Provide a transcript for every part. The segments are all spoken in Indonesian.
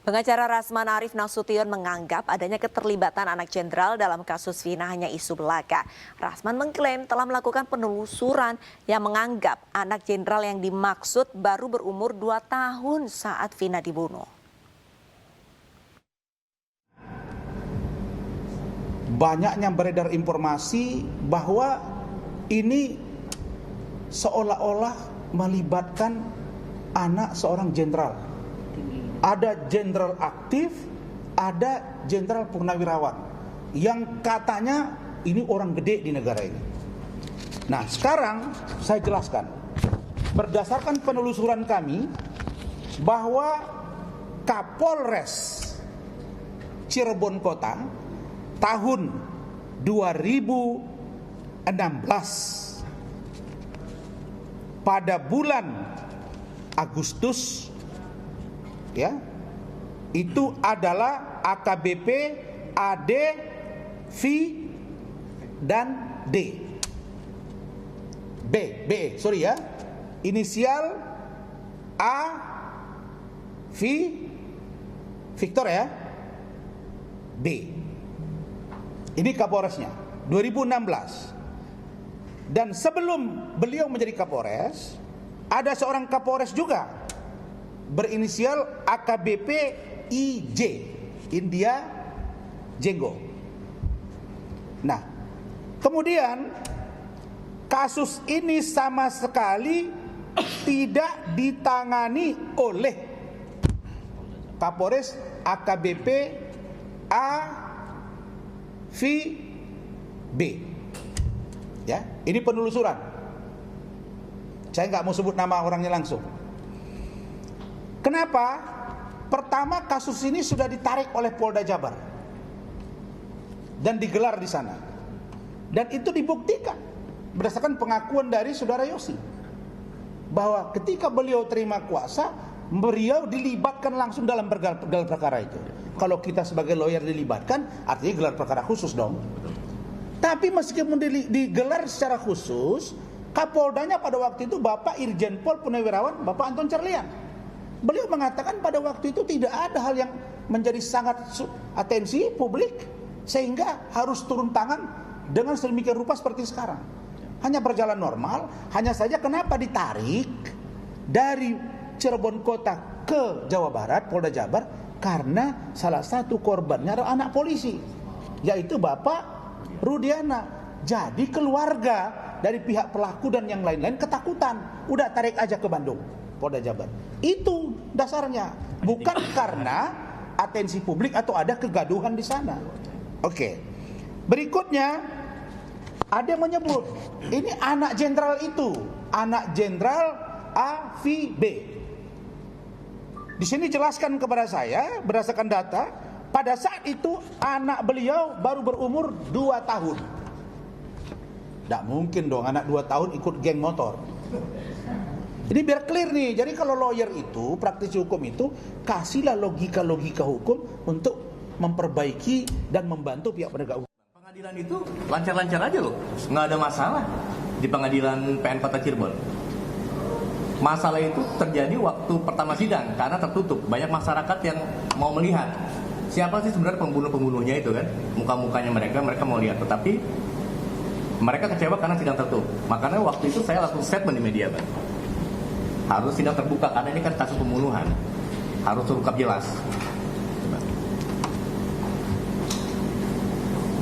Pengacara Rasman Arif Nasution menganggap adanya keterlibatan anak jenderal dalam kasus Vina hanya isu belaka. Rasman mengklaim telah melakukan penelusuran yang menganggap anak jenderal yang dimaksud baru berumur 2 tahun saat Vina dibunuh. Banyaknya beredar informasi bahwa ini seolah-olah melibatkan anak seorang jenderal. Ada jenderal aktif, ada jenderal purnawirawan yang katanya ini orang gede di negara ini. Nah, sekarang saya jelaskan. Berdasarkan penelusuran kami bahwa Kapolres Cirebon Kota tahun 2016 pada bulan Agustus ya, itu adalah AKBP AD, V, dan D. Sorry ya. Inisial A, V, Victor ya, B. Ini Kapolresnya, 2016. Dan sebelum beliau menjadi Kapolres, ada seorang Kapolres juga berinisial AKBP IJ, India Jenggo. Nah, kemudian kasus ini sama sekali tidak ditangani oleh Kapolres AKBP AVB. Ya, ini penelusuran. Saya nggak mau sebut nama orangnya langsung. Kenapa? Pertama, kasus ini sudah ditarik oleh Polda Jabar dan digelar di sana. Dan itu dibuktikan berdasarkan pengakuan dari Saudara Yosi bahwa ketika beliau terima kuasa, beliau dilibatkan langsung dalam gelar perkara itu. Kalau kita sebagai lawyer dilibatkan, artinya gelar perkara khusus dong. Tapi meskipun digelar secara khusus, Kapoldanya pada waktu itu Bapak Irjen Pol Purnawirawan Bapak Anton Carlyan. Beliau mengatakan pada waktu itu tidak ada hal yang menjadi sangat atensi publik sehingga harus turun tangan dengan sedemikian rupa seperti sekarang. Hanya berjalan normal, hanya saja kenapa ditarik dari Cirebon Kota ke Jawa Barat, Polda Jabar, karena salah satu korbannya adalah anak polisi, yaitu Bapak Rudiana. Jadi keluarga dari pihak pelaku dan yang lain-lain ketakutan, udah tarik aja ke Bandung, Polda Jabar. Itu dasarnya, bukan karena atensi publik atau ada kegaduhan di sana. Oke. Berikutnya ada yang menyebut ini anak jenderal itu, anak jenderal AVB. Di sini jelaskan kepada saya berdasarkan data, pada saat itu anak beliau baru berumur 2 tahun. Tidak mungkin dong anak 2 tahun ikut geng motor. Ini biar clear nih. Jadi kalau lawyer itu, praktisi hukum itu, kasihlah logika-logika hukum untuk memperbaiki dan membantu pihak penegak hukum. Pengadilan itu lancar-lancar aja loh, nggak ada masalah di pengadilan PN Kota Cirebon. Masalah itu terjadi waktu pertama sidang karena tertutup. Banyak masyarakat yang mau melihat siapa sih sebenarnya pembunuh-pembunuhnya itu kan. Muka-mukanya mereka mau lihat, tetapi mereka kecewa karena sidang tertutup. Makanya waktu itu saya langsung statement di media, Bang. Harus sidang terbuka karena ini kan kasus pembunuhan, harus terungkap jelas.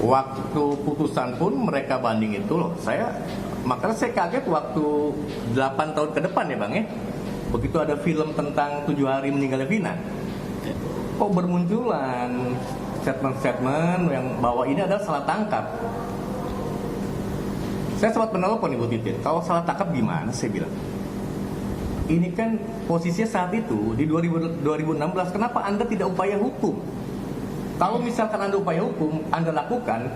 Waktu putusan pun mereka banding itu loh, makanya saya kaget waktu 8 tahun ke depan ya Bang ya, begitu ada film tentang 7 hari meninggalnya Vina, kok bermunculan statement-statement yang bahwa ini adalah salah tangkap. Saya sempat menelpon Ibu Titin, kalau salah tangkap gimana, saya bilang. Ini kan posisinya saat itu di 2016, kenapa Anda tidak upaya hukum? Kalau misalkan Anda upaya hukum, Anda lakukan,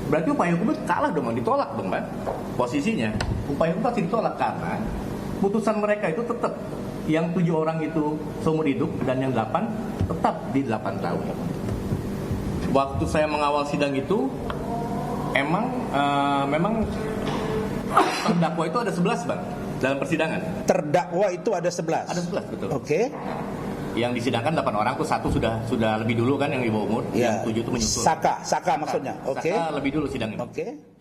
berarti upaya hukum itu kalah dong, ditolak dong kan? Posisinya, upaya hukum pasti ditolak karena putusan mereka itu tetap yang 7 orang itu seumur hidup dan yang 8 tetap di 8 tahun. Waktu saya mengawal sidang itu, memang terdakwa itu ada 11 Bang. Dalam persidangan terdakwa itu ada 11. Ada 11 betul. Oke. Yang disidangkan 8 orang tuh 1 sudah lebih dulu kan yang di bawah umur, Ya. yang 7 itu menyusul. Saka maksudnya. Oke. Saka lebih dulu sidangnya. Oke.